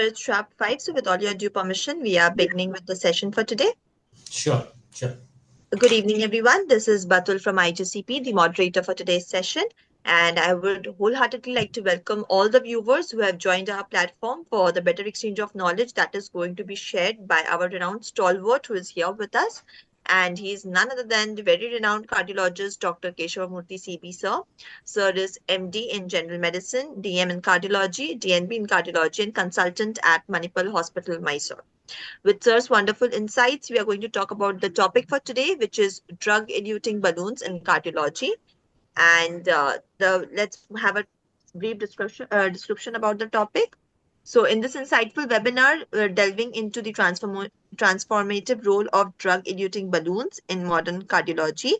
It's sharp 5, so with all your due permission, we are beginning with the session for today. Sure, sure. Good evening, everyone. This is Batul from IGCP, the moderator for today's session. And I would wholeheartedly like to welcome all the viewers who have joined our platform for the better exchange of knowledge that is going to be shared by our renowned stalwart who is here with us. And he is none other than the very renowned cardiologist, Dr. Keshavamurthy CB, sir. Sir is MD in General Medicine, DM in Cardiology, DNB in Cardiology, and consultant at Manipal Hospital, Mysore. With Sir's wonderful insights, we are going to talk about the topic for today, which is drug-eluting balloons in cardiology. And let's have a brief description about the topic. So, in this insightful webinar, we're delving into the transformative role of drug-eluting balloons in modern cardiology.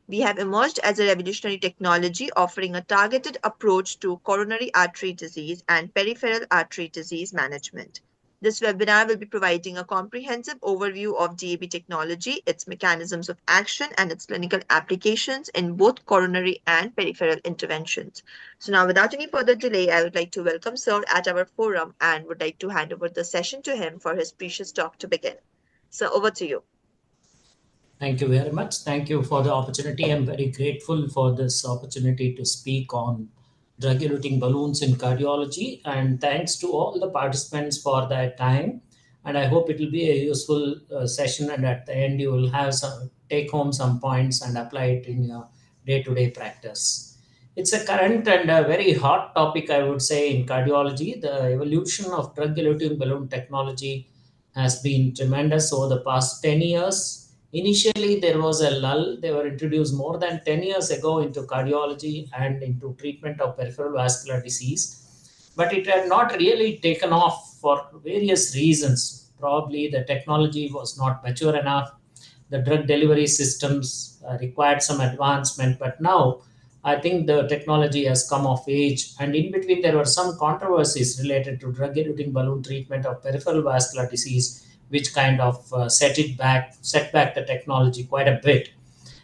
We have emerged as a revolutionary technology offering a targeted approach to coronary artery disease and peripheral artery disease management. This webinar will be providing a comprehensive overview of DAB technology, its mechanisms of action, and its clinical applications in both coronary and peripheral interventions. So now, without any further delay, I would like to welcome Sir at our forum and would like to hand over the session to him for his precious talk to begin. So over to you. Thank you very much. Thank you for the opportunity. I'm very grateful for this opportunity to speak on drug-eluting balloons in cardiology. And thanks to all the participants for their time. And I hope it will be a useful session. And at the end, you will have some take home some points and apply it in your day-to-day practice. It's a current and a very hot topic, I would say, in cardiology. The evolution of drug-eluting balloon technology has been tremendous over the past 10 years. Initially, there was a lull. They were introduced more than 10 years ago into cardiology and into treatment of peripheral vascular disease. But it had not really taken off for various reasons. Probably the technology was not mature enough. The drug delivery systems required some advancement. But now, I think the technology has come of age. And in between, there were some controversies related to drug-eluting balloon treatment of peripheral vascular disease, which kind of set back the technology quite a bit.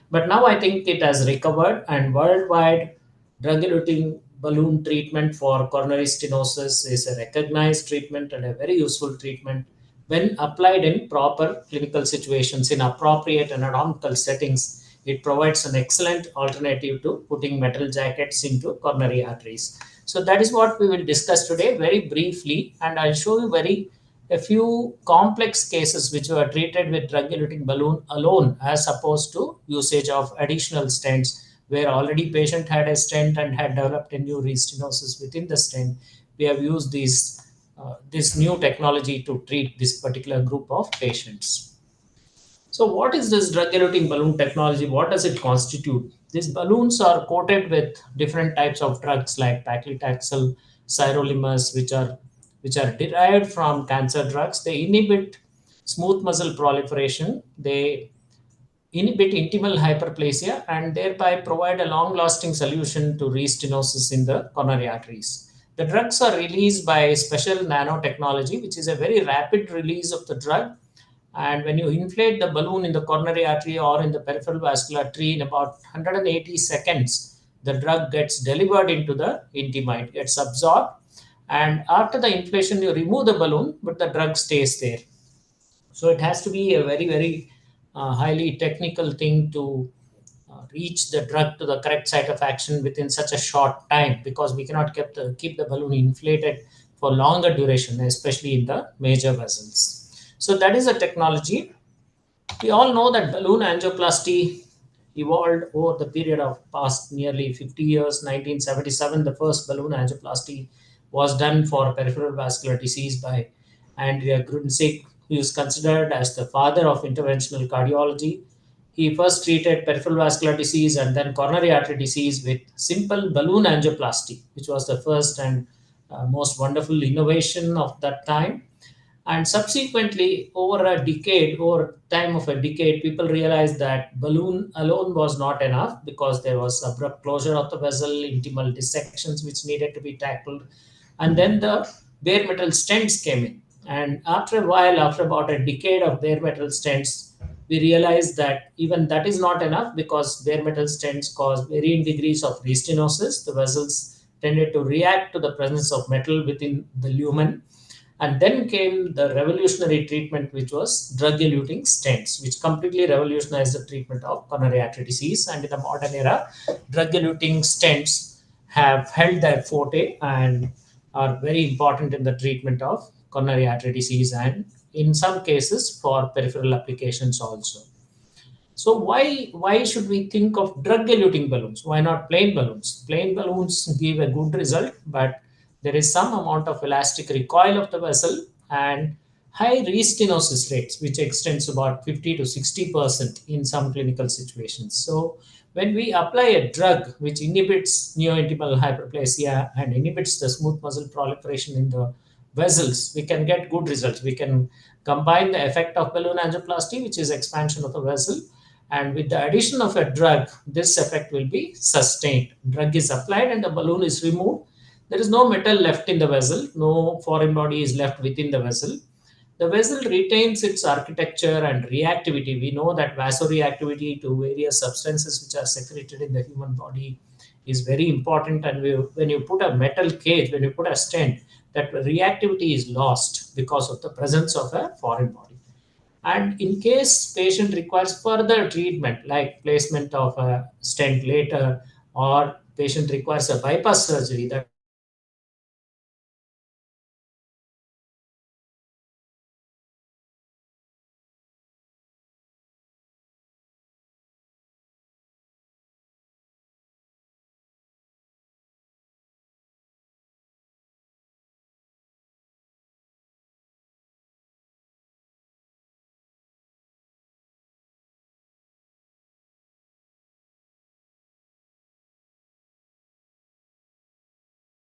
But now I think it has recovered, and worldwide, drug-eluting balloon treatment for coronary stenosis is a recognized treatment and a very useful treatment when applied in proper clinical situations in appropriate anatomical settings. It provides an excellent alternative to putting metal jackets into coronary arteries. So that is what we will discuss today very briefly, and I'll show you a few complex cases which were treated with drug-eluting balloon alone as opposed to usage of additional stents where already patient had a stent and had developed a new restenosis within the stent. We have used this new technology to treat this particular group of patients. So what is this drug-eluting balloon technology? What does it constitute? These balloons are coated with different types of drugs like paclitaxel, sirolimus, which are derived from cancer drugs. They inhibit smooth muscle proliferation. They inhibit intimal hyperplasia and thereby provide a long-lasting solution to restenosis in the coronary arteries. The drugs are released by special nanotechnology, which is a very rapid release of the drug. And when you inflate the balloon in the coronary artery or in the peripheral vascular artery in about 180 seconds, the drug gets delivered into the intima. It gets absorbed. And after the inflation, you remove the balloon, but the drug stays there. So it has to be a very, very highly technical thing to reach the drug to the correct site of action within such a short time, because we cannot keep the balloon inflated for longer duration, especially in the major vessels. So that is a technology. We all know that balloon angioplasty evolved over the period of past nearly 50 years. 1977, the first balloon angioplasty was done for peripheral vascular disease by Andrea Grunsik, who is considered as the father of interventional cardiology. He first treated peripheral vascular disease and then coronary artery disease with simple balloon angioplasty, which was the first and most wonderful innovation of that time. And subsequently, over time of a decade, people realized that balloon alone was not enough because there was abrupt closure of the vessel, intimal dissections which needed to be tackled. And then the bare metal stents came in. And after a while, after about a decade of bare metal stents, we realized that even that is not enough because bare metal stents cause varying degrees of restenosis. The vessels tended to react to the presence of metal within the lumen, And then came the revolutionary treatment, which was drug-eluting stents, which completely revolutionized the treatment of coronary artery disease. And in the modern era, drug-eluting stents have held their forte and are very important in the treatment of coronary artery disease and in some cases for peripheral applications also. So why should we think of drug-eluting balloons? Why not plain balloons? Plain balloons give a good result, but there is some amount of elastic recoil of the vessel and high restenosis rates, which extends about 50 to 60% in some clinical situations. So when we apply a drug which inhibits neointimal hyperplasia and inhibits the smooth muscle proliferation in the vessels, we can get good results. We can combine the effect of balloon angioplasty, which is expansion of the vessel, and with the addition of a drug, this effect will be sustained. Drug is applied and the balloon is removed. There is no metal left in the vessel, no foreign body is left within the vessel. The vessel retains its architecture and reactivity. We know that vasoreactivity to various substances which are secreted in the human body is very important. And when you put a metal cage, when you put a stent, that reactivity is lost because of the presence of a foreign body. And in case patient requires further treatment like placement of a stent later, or patient requires a bypass surgery, that is the case where the drug eluting balloon is used. And this drug eluting balloon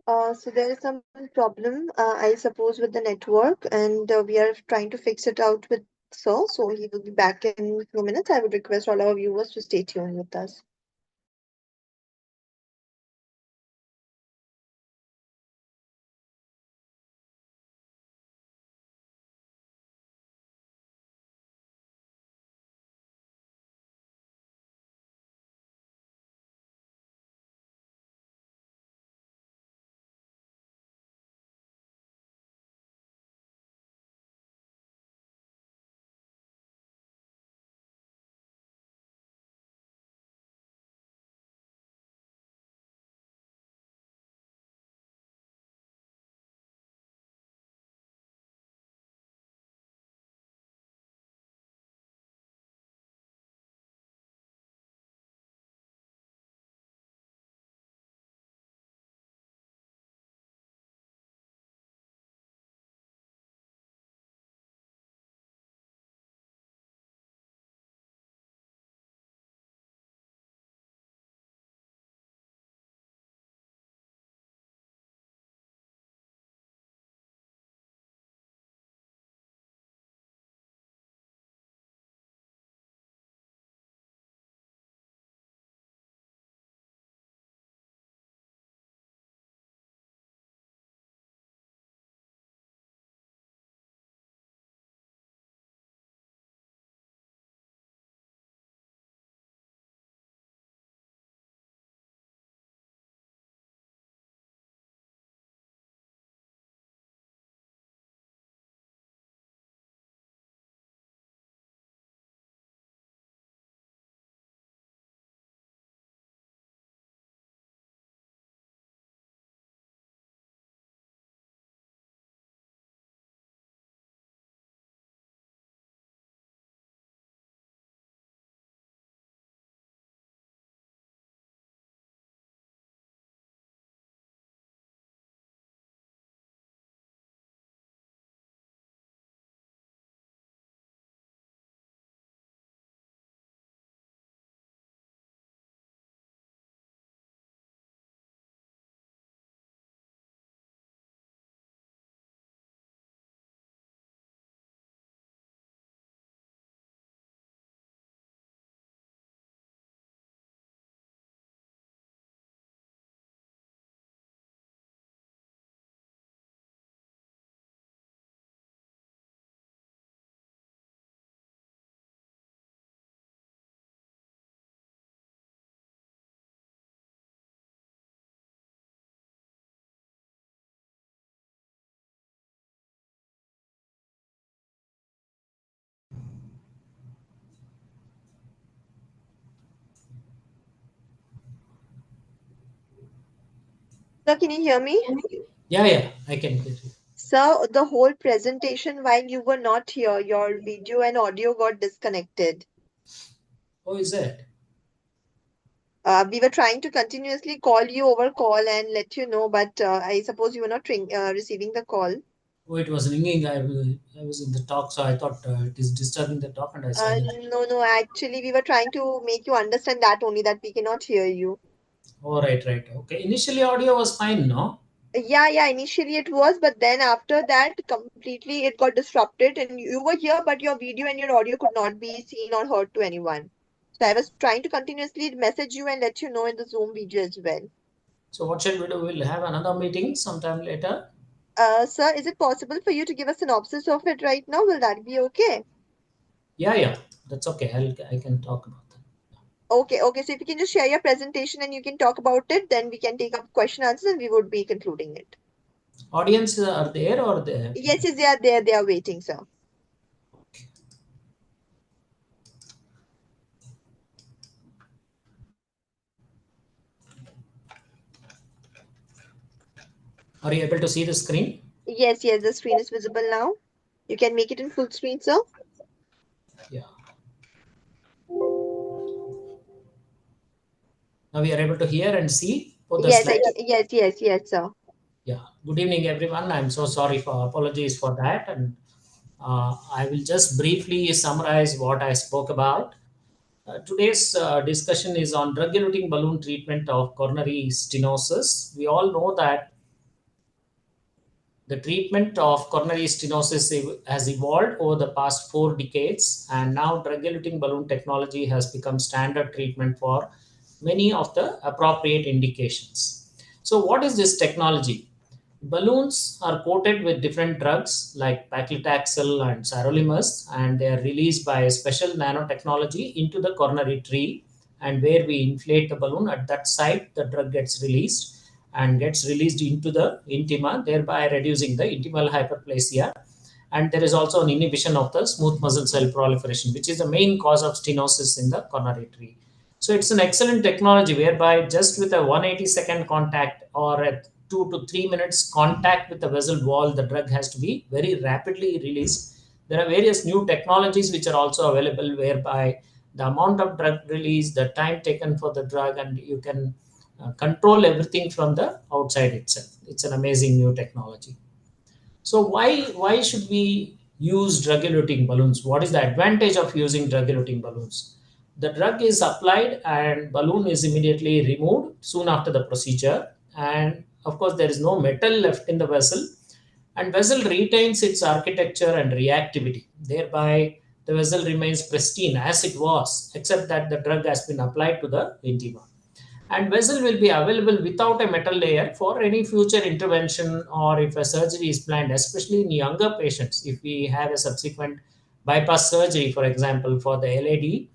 So there is some problem, I suppose, with the network, and we are trying to fix it out with Sir. So he will be back in a few minutes. I would request all our viewers to stay tuned with us. Sir, can you hear me? Yeah, yeah, I can hear you. Sir, the whole presentation while you were not here, your video and audio got disconnected. Oh, is that? We were trying to continuously call you over call and let you know, but I suppose you were not receiving the call. Oh, it was ringing. I was in the talk, so I thought it is disturbing the talk, and I silent. No, no, actually, we were trying to make you understand that only that we cannot hear you. Oh, right, right. Okay. Initially, audio was fine, no? Yeah, yeah, initially it was, but then after that, completely it got disrupted, and you were here, but your video and your audio could not be seen or heard to anyone. So I was trying to continuously message you and let you know in the Zoom video as well. So, what shall we do? We'll have another meeting sometime later. Sir, is it possible for you to give a synopsis of it right now? Will that be okay? Yeah, yeah. That's okay. I can talk about that. Okay, okay. So if you can just share your presentation and you can talk about it, then we can take up question answers and we would be concluding it. Audience are there or they? Yes, yes, they are there. They are waiting, sir. Are you able to see the screen? Yes, yes, the screen is visible now. You can make it in full screen, sir. Yeah. Now we are able to hear and see both the Yes, slides. yes, yes, yes, sir. Yeah. Good evening, everyone. I'm so sorry for apologies for that, and I will just briefly summarize what I spoke about. Today's discussion is on drug-eluting balloon treatment of coronary stenosis. We all know that. The treatment of coronary stenosis has evolved over the past 4 decades, and now drug-eluting balloon technology has become standard treatment for many of the appropriate indications. So, what is this technology? Balloons are coated with different drugs like paclitaxel and sirolimus, and they are released by special nanotechnology into the coronary tree. And where we inflate the balloon at that site, the drug gets released and gets released into the intima, thereby reducing the intimal hyperplasia. And there is also an inhibition of the smooth muscle cell proliferation, which is the main cause of stenosis in the coronary tree. So it's an excellent technology whereby just with a 180-second contact or a 2 to 3 minutes contact with the vessel wall, the drug has to be very rapidly released. There are various new technologies which are also available whereby the amount of drug release, the time taken for the drug, and you can control everything from the outside itself. It's an amazing new technology. So why should we use drug-eluting balloons? What is the advantage of using drug-eluting balloons? The drug is applied and balloon is immediately removed soon after the procedure, and of course there is no metal left in the vessel, and vessel retains its architecture and reactivity. Thereby, the vessel remains pristine as it was, except that the drug has been applied to the intima, and vessel will be available without a metal layer for any future intervention or if a surgery is planned, especially in younger patients. If we have a subsequent bypass surgery, for example, for the LAD,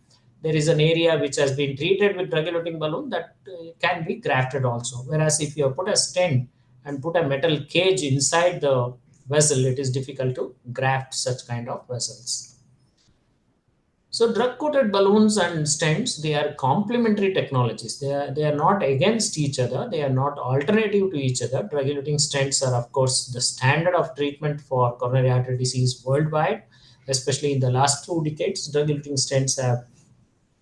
there is an area which has been treated with drug-eluting balloon that can be grafted also. Whereas if you put a stent and put a metal cage inside the vessel, it is difficult to graft such kind of vessels. So drug-coated balloons and stents, they are complementary technologies. They are not against each other. They are not alternative to each other. Drug-eluting stents are, of course, the standard of treatment for coronary artery disease worldwide, especially in the last 2 decades. Drug-eluting stents have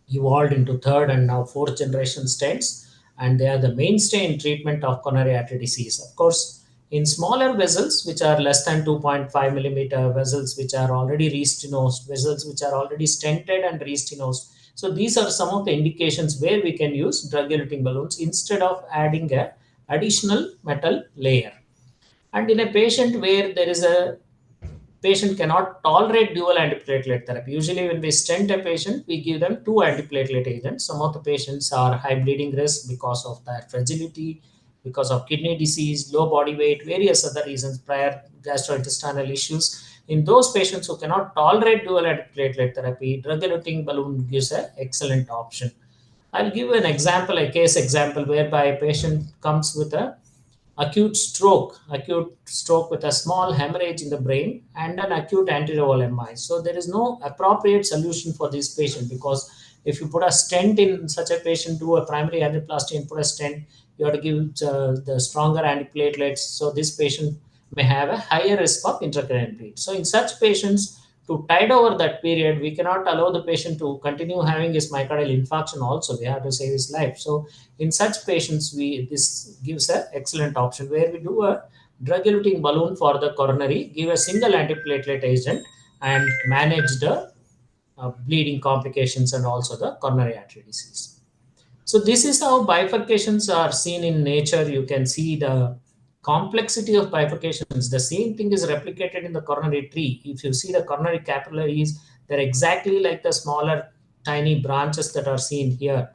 evolved into third and now fourth generation stents, and they are the mainstay in treatment of coronary artery disease. Of course, in smaller vessels, which are less than 2.5 millimeter vessels, which are already re-stenosed, vessels which are already stented and re-stenosed. So these are some of the indications where we can use drug-eluting balloons instead of adding a additional metal layer. And in a patient where there is a patient cannot tolerate dual antiplatelet therapy. Usually, when we stent a patient, we give them 2 antiplatelet agents. Some of the patients are high bleeding risk because of their fragility, because of kidney disease, low body weight, various other reasons, prior gastrointestinal issues. In those patients who cannot tolerate dual antiplatelet therapy, drug-eluting balloon gives an excellent option. I'll give you an example, a case example, whereby a patient comes with a acute stroke with a small hemorrhage in the brain and an acute anterior MI. So there is no appropriate solution for this patient, because if you put a stent in such a patient, do a primary angioplasty and put a stent, you have to give the stronger antiplatelets. So this patient may have a higher risk of intracranial bleed. So in such patients, to tide over that period, we cannot allow the patient to continue having his myocardial infarction also. We have to save his life. So in such patients, this gives an excellent option where we do a drug-eluting balloon for the coronary, give a single antiplatelet agent, and manage the bleeding complications and also the coronary artery disease. So this is how bifurcations are seen in nature. You can see the complexity of bifurcations. The same thing is replicated in the coronary tree. If you see the coronary capillaries, they're exactly like the smaller tiny branches that are seen here.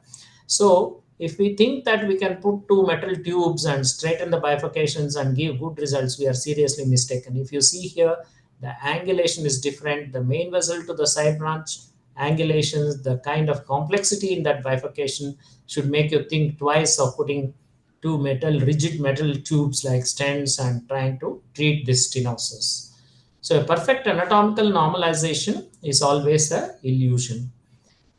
So if we think that we can put 2 metal tubes and straighten the bifurcations and give good results, we are seriously mistaken. If you see here, the angulation is different. The main vessel to the side branch angulations, the kind of complexity in that bifurcation should make you think twice of putting rigid metal tubes like stents and trying to treat this stenosis. So a perfect anatomical normalization is always a illusion.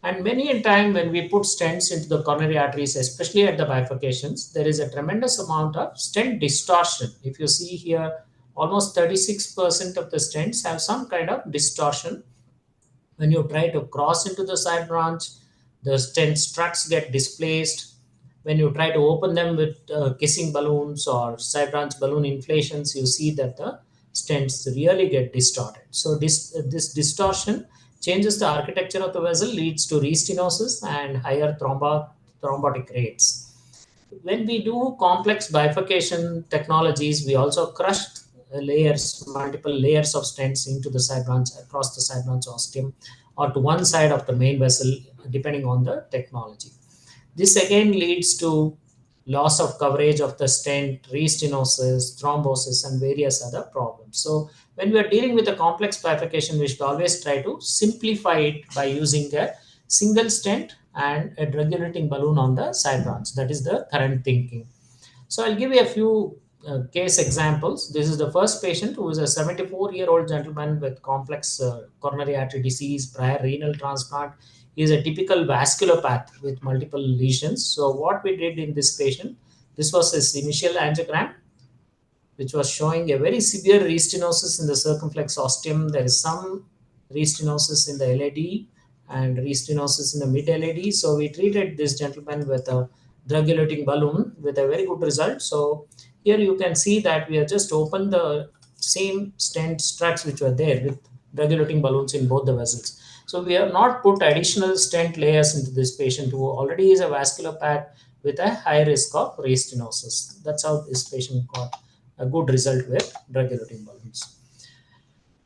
And many a time when we put stents into the coronary arteries, especially at the bifurcations, there is a tremendous amount of stent distortion. If you see here, almost 36% of the stents have some kind of distortion. When you try to cross into the side branch, the stent struts get displaced. When you try to open them with kissing balloons or side branch balloon inflations, you see that the stents really get distorted. So this distortion changes the architecture of the vessel, leads to restenosis and higher thrombotic rates. When we do complex bifurcation technologies, we also crush multiple layers of stents into the side branch, across the side branch ostium, or to one side of the main vessel, depending on the technology. This again leads to loss of coverage of the stent, restenosis, thrombosis, and various other problems. So when we are dealing with a complex bifurcation, we should always try to simplify it by using a single stent and a drug-eluting balloon on the side branch. That is the current thinking. So I'll give you a few case examples. This is the first patient who is a 74-year-old gentleman with complex coronary artery disease, prior renal transplant. He is a typical vasculopath with multiple lesions. So what we did in this patient, this was his initial angiogram, which was showing a very severe restenosis in the circumflex ostium. There is some restenosis in the LAD and restenosis in the mid LAD. So we treated this gentleman with a drug-eluting balloon with a very good result. So here you can see that we have just opened the same stent struts which were there with drug-eluting balloons in both the vessels. So we have not put additional stent layers into this patient who already is a vasculopath with a high risk of restenosis. That's how this patient got a good result with drug-eluting balloons.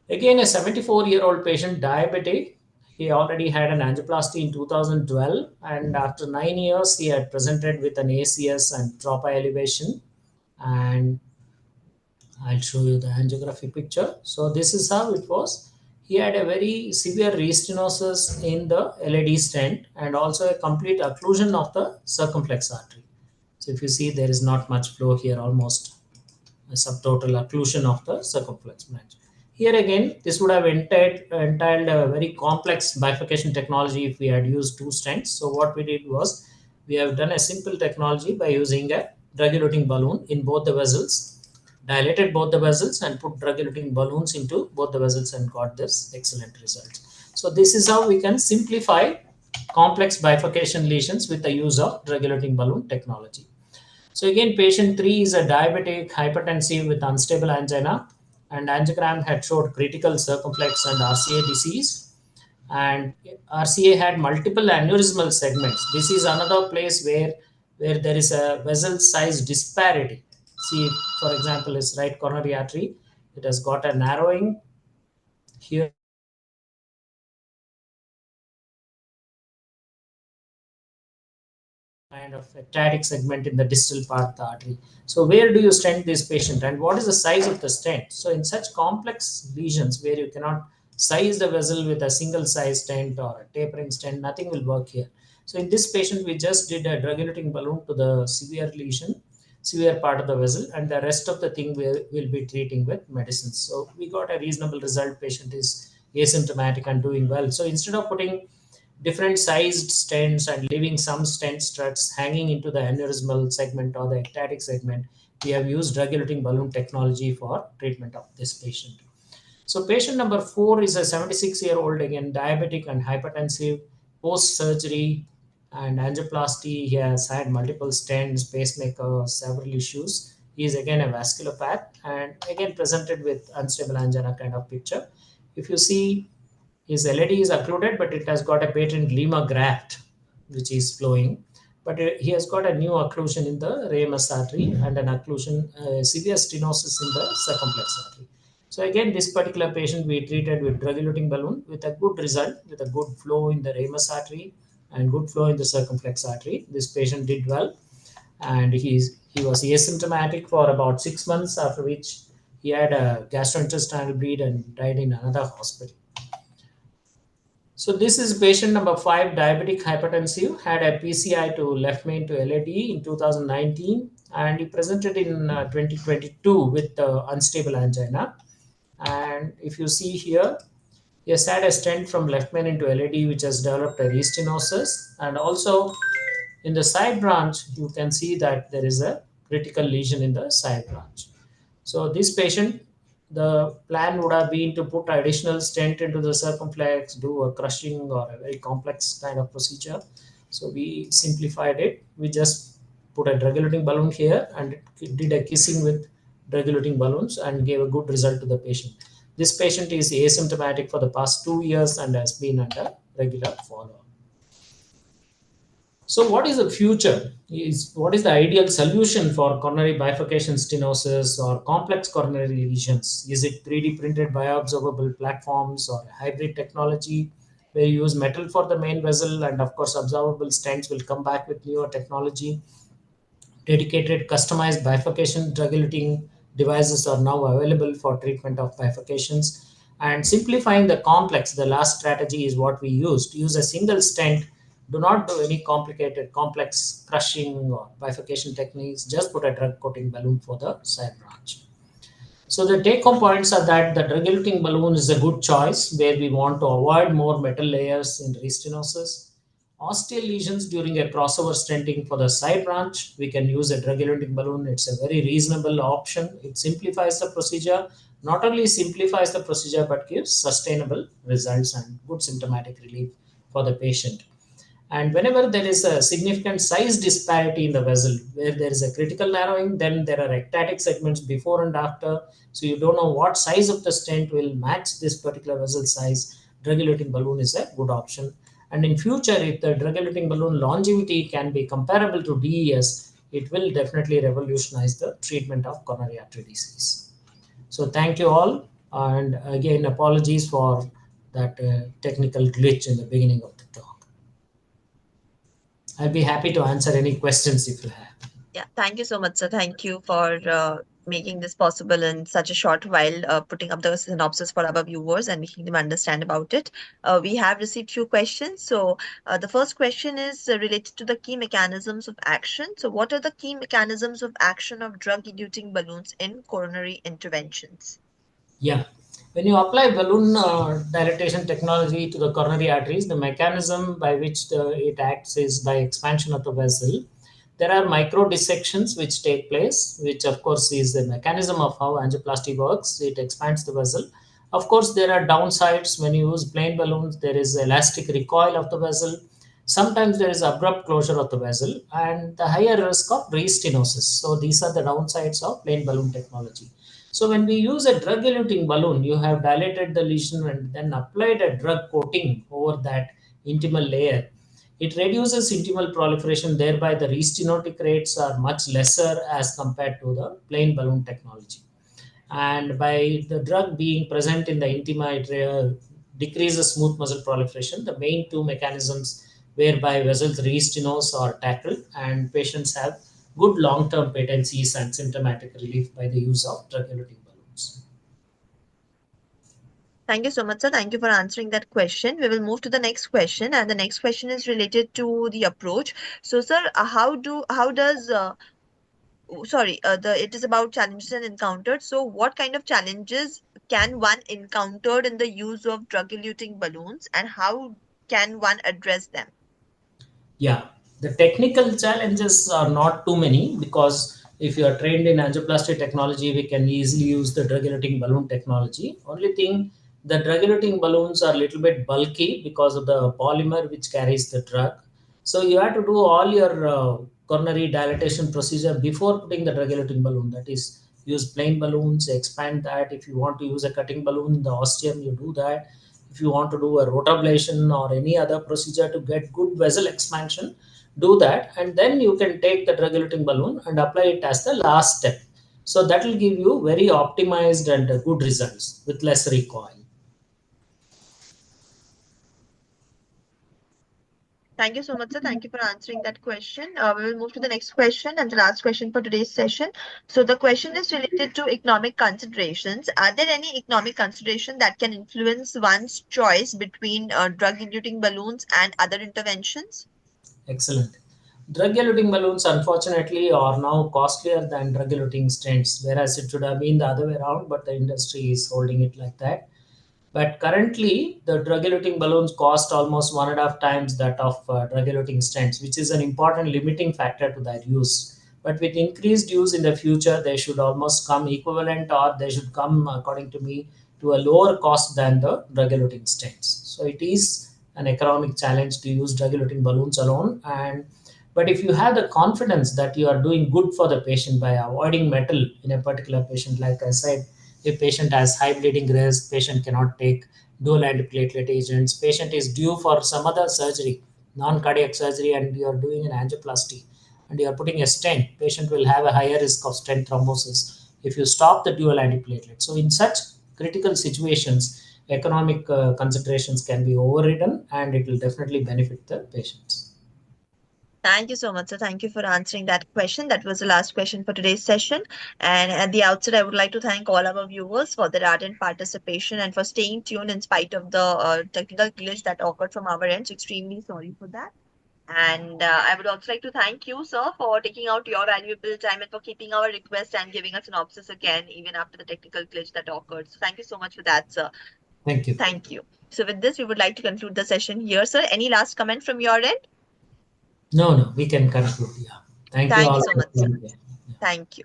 Again, a 74-year-old patient, diabetic. He already had an angioplasty in 2012, and after 9 years, he had presented with an ACS and tropa elevation. And I'll show you the angiography picture. So this is how it was. He had a very severe restenosis in the LAD stent and also a complete occlusion of the circumflex artery. So if you see, there is not much flow here, almost a subtotal occlusion of the circumflex branch. Here again, this would have entailed a very complex bifurcation technology if we had used two stents. So what we did was we have done a simple technology by using a drug-eluting balloon in both the vessels, dilated both the vessels and put drug-eluting balloons into both the vessels and got this excellent result. So this is how we can simplify complex bifurcation lesions with the use of drug-eluting balloon technology. So again, patient 3 is a diabetic, hypertensive with unstable angina, and angiogram had showed critical circumflex and RCA disease, and RCA had multiple aneurysmal segments. This is another place where there is a vessel size disparity. See, for example, is right coronary artery. It has got a narrowing here kind of hepatic segment in the distal part of the artery. So where do you stent this patient and what is the size of the stent? So in such complex lesions where you cannot size the vessel with a single size stent or a tapering stent, nothing will work here. So in this patient, we just did a drug-eluting balloon to the severe lesion, severe part of the vessel, and the rest of the thing will be treating with medicines. So we got a reasonable result. Patient is asymptomatic and doing well. So instead of putting different sized stents and leaving some stent struts hanging into the aneurysmal segment or the ectatic segment, we have used drug-eluting balloon technology for treatment of this patient. So patient number 4 is a 76-year-old, again diabetic and hypertensive, post-surgery and angioplasty. He has had multiple stents, pacemaker, several issues. He is again a vasculopath and again presented with unstable angina kind of picture. If you see, his LAD is occluded, but it has got a patent Lima graft, which is flowing. But he has got a new occlusion in the ramus artery and an occlusion, severe stenosis in the circumflex artery. So again, this particular patient we treated with drug-eluting balloon with a good result, with a good flow in the ramus artery and good flow in the circumflex artery. This patient did well, and he was asymptomatic for about 6 months, after which he had a gastrointestinal bleed and died in another hospital. So this is patient number 5, diabetic hypertensive, had a PCI to left main to LAD in 2019, and he presented in 2022 with unstable angina. And if you see here, he has had a stent from left main into LAD, which has developed a restenosis, and also in the side branch, you can see that there is a critical lesion in the side branch. So this patient, the plan would have been to put additional stent into the circumflex, do a crushing or a very complex kind of procedure. So we simplified it. We just put a drug-eluting balloon here and did a kissing with drug-eluting balloons and gave a good result to the patient. This patient is asymptomatic for the past 2 years and has been under regular follow-up. So, what is the future? Is what is the ideal solution for coronary bifurcation stenosis or complex coronary lesions? Is it 3D printed bioabsorbable platforms or hybrid technology where you use metal for the main vessel and of course absorbable stents will come back with newer technology? Dedicated customized bifurcation drug eluting devices are now available for treatment of bifurcations. And simplifying the complex, the last strategy is what we used. Use a single stent. Do not do any complicated, complex crushing or bifurcation techniques. Just put a drug coating balloon for the side branch. So the take-home points are that the drug-eluting balloon is a good choice where we want to avoid more metal layers in restenosis. Osteal lesions during a crossover stenting for the side branch, we can use a drug-eluting balloon. It's a very reasonable option. It simplifies the procedure. Not only simplifies the procedure but gives sustainable results and good symptomatic relief for the patient. And whenever there is a significant size disparity in the vessel, where there is a critical narrowing, then there are ectatic segments before and after. So you don't know what size of the stent will match this particular vessel size. Drug-eluting balloon is a good option. And in future, if the drug-eluting balloon longevity can be comparable to DES, it will definitely revolutionize the treatment of coronary artery disease. So thank you all. And again, apologies for that technical glitch in the beginning of the talk. I'd be happy to answer any questions if you have. Yeah, thank you so much, sir. Thank you for making this possible in such a short while, putting up the synopsis for our viewers and making them understand about it. We have received few questions. So the first question is related to the key mechanisms of action. So what are the key mechanisms of action of drug-eluting balloons in coronary interventions? Yeah. When you apply balloon dilatation technology to the coronary arteries, the mechanism by which it acts is by expansion of the vessel. There are micro dissections which take place, which of course is the mechanism of how angioplasty works. It expands the vessel. Of course, there are downsides when you use plain balloons. There is elastic recoil of the vessel. Sometimes there is abrupt closure of the vessel and the higher risk of restenosis. So these are the downsides of plain balloon technology. So when we use a drug-eluting balloon, you have dilated the lesion and then applied a drug coating over that intimal layer. It reduces intimal proliferation, thereby the restenotic rates are much lesser as compared to the plain balloon technology. And by the drug being present in the intima, it decreases smooth muscle proliferation. The main two mechanisms whereby vessels restenose are tackled, and patients have good long-term patencies and symptomatic relief by the use of drug-eluting balloons. Thank you so much, sir. Thank you for answering that question. We will move to the next question, and the next question is related to the approach. So, sir, how does sorry, the it is about challenges and encountered. So, what kind of challenges can one encounter in the use of drug-eluting balloons, and how can one address them? Yeah, the technical challenges are not too many because if you are trained in angioplasty technology, we can easily use the drug-eluting balloon technology. Only thing, the drug-eluting balloons are a little bit bulky because of the polymer which carries the drug. So you have to do all your coronary dilatation procedure before putting the drug-eluting balloon. That is, use plain balloons, expand that. If you want to use a cutting balloon in the ostium, you do that. If you want to do a rotablation or any other procedure to get good vessel expansion, do that, and then you can take the drug-eluting balloon and apply it as the last step. So that will give you very optimized and good results with less recoil. Thank you so much, sir. Thank you for answering that question. We will move to the next question and the last question for today's session. So the question is related to economic considerations. Are there any economic consideration that can influence one's choice between drug-eluting balloons and other interventions? Excellent. Drug-eluting balloons, unfortunately, are now costlier than drug-eluting stents, whereas it should have been the other way around, but the industry is holding it like that. But currently, the drug-eluting balloons cost almost 1.5 times that of drug-eluting stents, which is an important limiting factor to their use. But with increased use in the future, they should almost come equivalent, or they should come, according to me, to a lower cost than the drug-eluting stents. So it is an economic challenge to use drug-eluting balloons alone. And but if you have the confidence that you are doing good for the patient by avoiding metal in a particular patient, like I said, if patient has high bleeding risk, patient cannot take dual antiplatelet agents, patient is due for some other surgery, non-cardiac surgery and you are doing an angioplasty and you are putting a stent, patient will have a higher risk of stent thrombosis if you stop the dual antiplatelet. So in such critical situations, economic considerations can be overridden and it will definitely benefit the patients. Thank you so much, sir. Thank you for answering that question. That was the last question for today's session. And at the outset, I would like to thank all our viewers for their ardent participation and for staying tuned in spite of the technical glitch that occurred from our end. So extremely sorry for that. And I would also like to thank you, sir, for taking out your valuable time and for keeping our request and giving a synopsis again, even after the technical glitch that occurred. So thank you so much for that, sir. Thank you. Thank you. So with this, we would like to conclude the session here, sir. Any last comment from your end? No, we can conclude. Yeah. Thank you Thank you all so for much, sir. being here. Thank you.